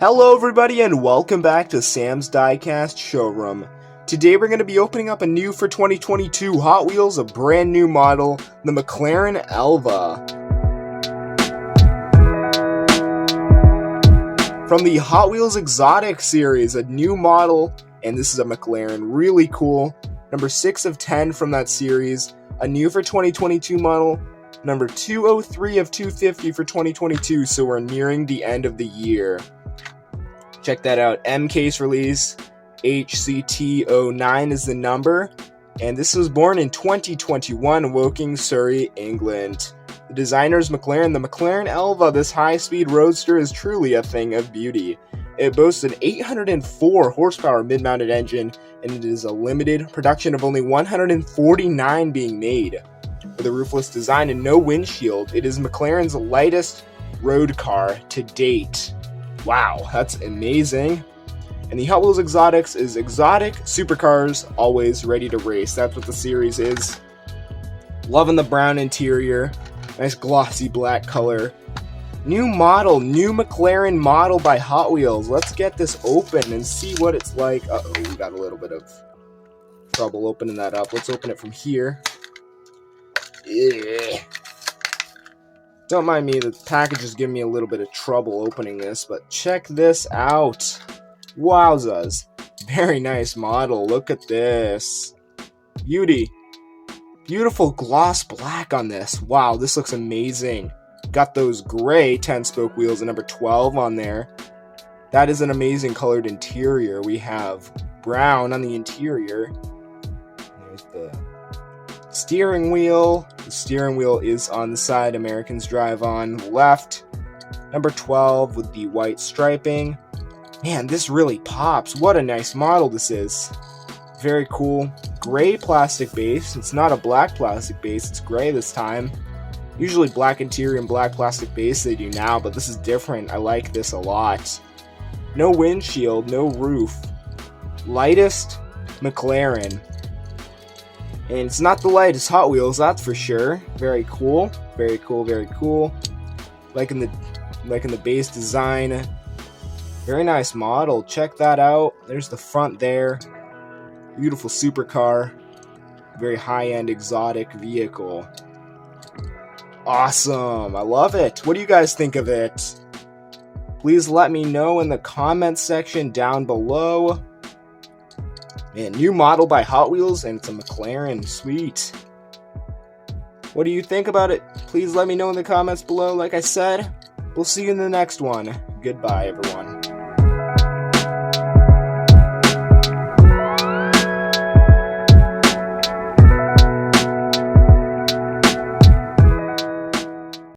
Hello everybody and welcome back to Sam's Diecast Showroom. Today we're going to be opening up a new for 2022 Hot Wheels, a brand new model, the McLaren Elva. From the Hot Wheels Exotic series, a new model, and this is a McLaren, really cool. Number 6 of 10 from that series, a new for 2022 model, number 203 of 250 for 2022, so we're nearing the end of the year. Check that out. M case release, HCT09 is the number, and this was born in 2021, Woking, Surrey, England. The designer is McLaren. The McLaren Elva, this high-speed roadster, is truly a thing of beauty. It boasts an 804 horsepower mid-mounted engine, and it is a limited production of only 149 being made. With a roofless design and no windshield, it is McLaren's lightest road car to date. Wow, that's amazing. And the Hot Wheels Exotics is exotic supercars, always ready to race. That's what the series is. Loving the brown interior. Nice glossy black color. New model, new McLaren model by Hot Wheels. Let's get this open and see what it's like. Uh-oh, we got a little bit of trouble opening that up. Let's open it from here. Yeah. Don't mind me, the package is giving me a little bit of trouble opening this, but check this out. Wowzas. Very nice model. Look at this. Beauty. Beautiful gloss black on this. Wow, this looks amazing. Got those gray 10-spoke wheels and number 12 on there. That is an amazing colored interior. We have brown on the interior. There's the steering wheel. The steering wheel is on the side Americans drive on the left. Number 12 with the white striping. Man, this really pops. What a nice model this is. Very cool. Gray plastic base. It's not a black plastic base. It's gray this time. Usually black interior and black plastic base they do now, but this is different. I like this a lot. No windshield, no roof. Lightest McLaren. And it's not the lightest Hot Wheels, that's for sure. Very cool. Very cool, very cool. Liking the base design. Very nice model. Check that out. There's the front there. Beautiful supercar. Very high-end exotic vehicle. Awesome. I love it. What do you guys think of it? Please let me know in the comments section down below. Man, new model by Hot Wheels, and it's a McLaren. Sweet. What do you think about it? Please let me know in the comments below. Like I said, we'll see you in the next one. Goodbye, everyone.